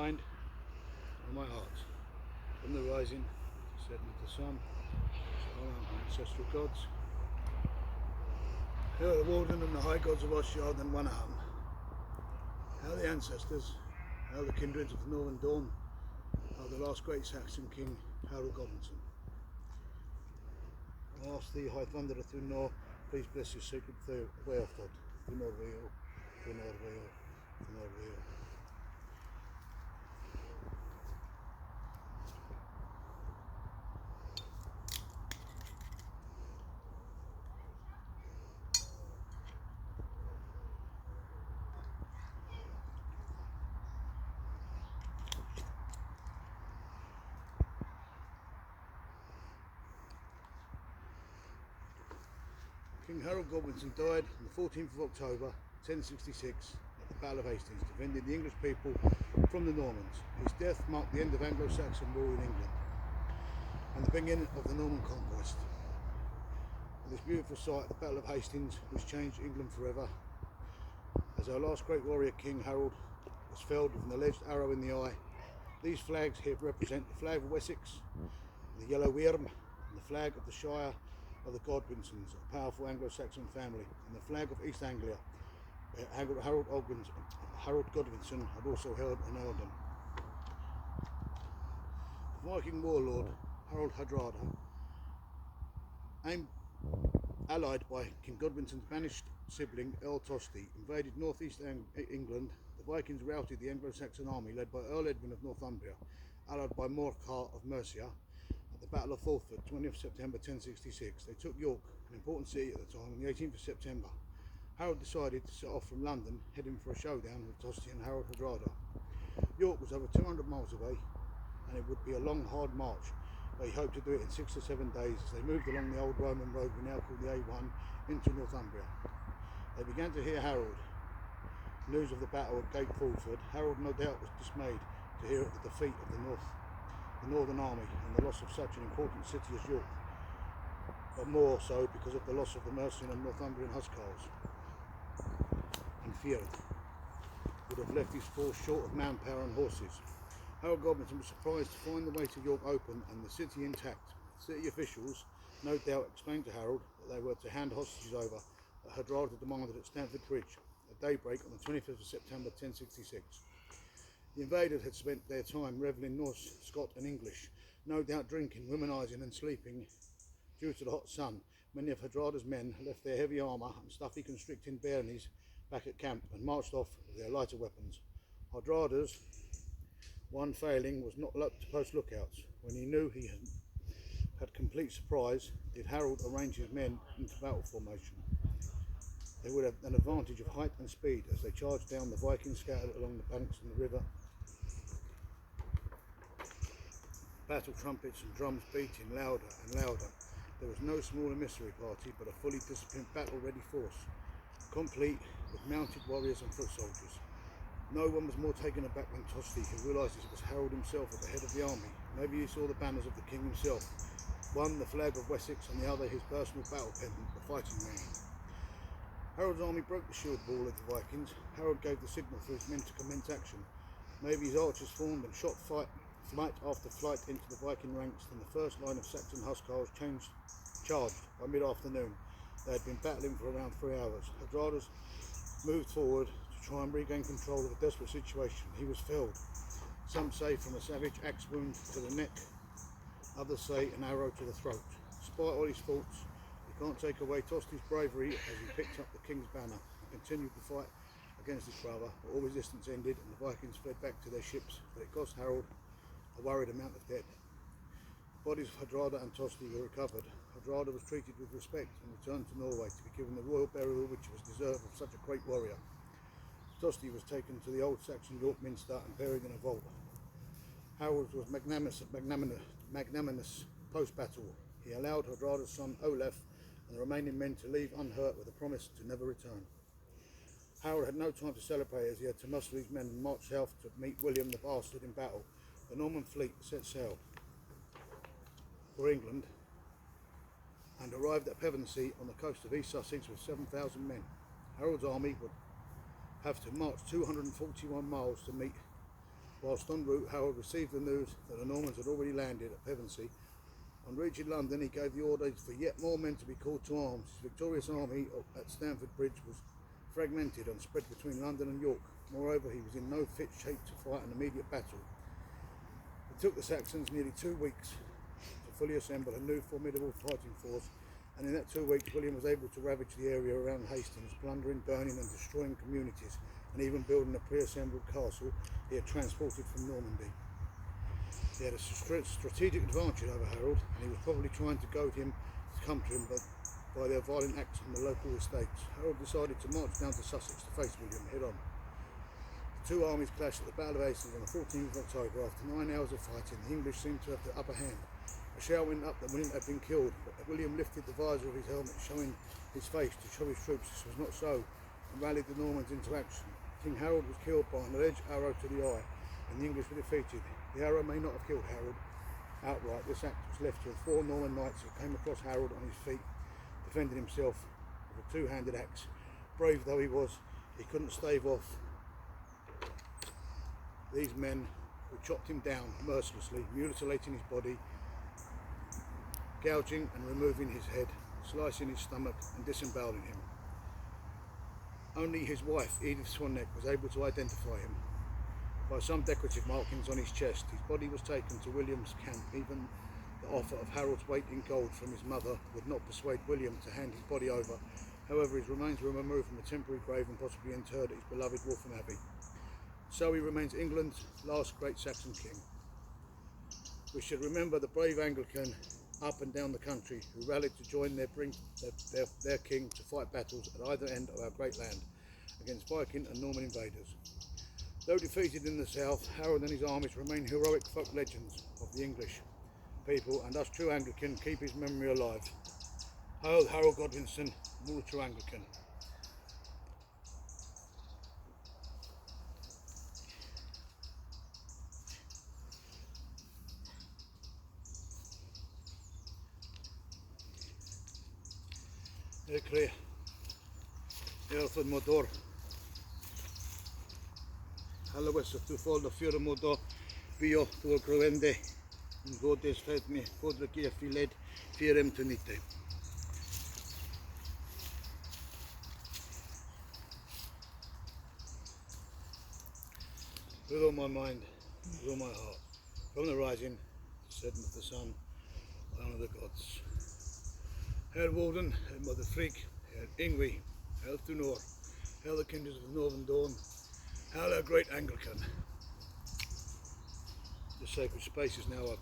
mind and my heart. From the rising to setting of the sun, to honour our ancestral gods. Here are the warden and the high gods of Ossiard and one arm. How the ancestors, how the kindreds of the northern dawn, how the last great Saxon king, Harold Godwinson. I ask thee, high thunderer through Nor, please bless your sacred way of thought. Through Nor Veo, through Nor Veo, through Nor Veo. King Harold Godwinson died on the 14th of October 1066 at the Battle of Hastings, defending the English people from the Normans. His death marked the end of Anglo-Saxon rule in England and the beginning of the Norman conquest. And this beautiful sight, the Battle of Hastings, which changed England forever, as our last great warrior King Harold was felled with an alleged arrow in the eye. These flags here represent the flag of Wessex, the yellow wyrm, and the flag of the Shire of the Godwinsons, a powerful Anglo-Saxon family, and the flag of East Anglia, where Harold Godwinson had also held an earldom. The Viking warlord Harold Hardrada, allied by King Godwinson's banished sibling Earl Tosti, invaded northeast England. The Vikings routed the Anglo-Saxon army led by Earl Edwin of Northumbria, allied by Morcar of Mercia. The Battle of Fulford, 20th September 1066. They took York, an important city at the time, on the 18th of September. Harold decided to set off from London, heading for a showdown with Tosti and Harold Hardrada. York was over 200 miles away, and it would be a long, hard march, but he hoped to do it in 6 to 7 days as they moved along the old Roman road we now call the A1 into Northumbria. They began to hear Harold. News of the battle at Gate Fulford. Harold no doubt was dismayed to hear of the defeat of the Northern Army and the loss of such an important city as York, but more so because of the loss of the Mercian and Northumbrian huscarls. And feared would have left his force short of manpower and horses. Harold Godwinson was surprised to find the way to York open and the city intact. City officials no doubt explained to Harold that they were to hand hostages over that Hardrada demanded at Stamford Bridge at daybreak on the 25th of September 1066. The invaders had spent their time revelling Norse, Scot and English, no doubt drinking, womanising and sleeping due to the hot sun. Many of Hardrada's men left their heavy armour and stuffy constricting bairnies back at camp and marched off with their lighter weapons. Hardrada's one failing was not to post lookouts. When he knew he had complete surprise, did Harold arrange his men into battle formation. They would have an advantage of height and speed as they charged down the Vikings scattered along the banks and the river. Battle trumpets and drums beating louder and louder. There was no small emissary party, but a fully disciplined battle-ready force, complete with mounted warriors and foot soldiers. No one was more taken aback than Tosti, who realised it was Harold himself at the head of the army. Maybe he saw the banners of the king himself, one the flag of Wessex and the other his personal battle pendant, the fighting man. Harold's army broke the shield wall of the Vikings. Harold gave the signal for his men to commence action. Maybe his archers formed and shot flight after flight into the Viking ranks. Then the first line of Saxon huscarls charged by mid-afternoon. They had been battling for around 3 hours. Hardrada's moved forward to try and regain control of a desperate situation. He was felled, some say from a savage axe wound to the neck, others say an arrow to the throat. Despite all his faults, you can't take away Tosti's bravery as he picked up the king's banner and continued the fight against his brother. But all resistance ended and the Vikings fled back to their ships, but it cost Harold a worried amount of dead. The bodies of Hardrada and Tosti were recovered. Hardrada was treated with respect and returned to Norway to be given the royal burial which was deserved of such a great warrior. Tosti was taken to the old Saxon York Minster and buried in a vault. Harold was magnanimous post-battle. He allowed Hardrada's son Olaf and the remaining men to leave unhurt with a promise to never return. Harold had no time to celebrate as he had to muster his men and march south to meet William the Bastard in battle. The Norman fleet set sail for England and arrived at Pevensey on the coast of East Sussex with 7,000 men. Harold's army would have to march 241 miles to meet Whilst en route, Harold received the news that the Normans had already landed at Pevensey. On reaching London, he gave the order for yet more men to be called to arms. His victorious army at Stamford Bridge was fragmented and spread between London and York. Moreover, he was in no fit shape to fight an immediate battle. It took the Saxons nearly 2 weeks to fully assemble a new formidable fighting force, and in that 2 weeks William was able to ravage the area around Hastings, plundering, burning and destroying communities, and even building a pre-assembled castle he had transported from Normandy. He had a strategic advantage over Harold, and he was probably trying to goad him to come to him by their violent acts on the local estates. Harold decided to march down to Sussex to face William head on. The two armies clashed at the Battle of Hastings on the 14th of October. After 9 hours of fighting, the English seemed to have the upper hand. A shout went up that William had been killed, but William lifted the visor of his helmet, showing his face to show his troops this was not so, and rallied the Normans into action. King Harold was killed by an alleged arrow to the eye, and the English were defeated. The arrow may not have killed Harold outright. This act was left to the 4 Norman knights who came across Harold on his feet, defending himself with a 2-handed axe. Brave though he was, he couldn't stave off these men who chopped him down mercilessly, mutilating his body, gouging and removing his head, slicing his stomach and disemboweling him. Only his wife, Edith Swanneck, was able to identify him. By some decorative markings on his chest, his body was taken to William's camp. Even the offer of Harold's weight in gold from his mother would not persuade William to hand his body over. However, his remains were removed from a temporary grave and possibly interred at his beloved Waltham Abbey. So he remains England's last great Saxon king. We should remember the brave Angelcynn up and down the country who rallied to join their king to fight battles at either end of our great land against Viking and Norman invaders. Though defeated in the south, Harold and his armies remain heroic folk legends of the English people, and us true Anglican keep his memory alive. Hail Harold Godwinson, and all the true Anglican. Clear. Elfod Modor. Halloes tu folder fyra modor. Bio tu grovende. Godes fed me. Fodra kia filed. Firem tunite. With all my mind, with all my heart. From the rising, setting of the sun, I honour the gods. Hail Walden, hail Mother Freak, hail Ingvi, hail Thunor, hail the kindreds of the Northern Dawn, hail our great Anglican. The sacred space is now open.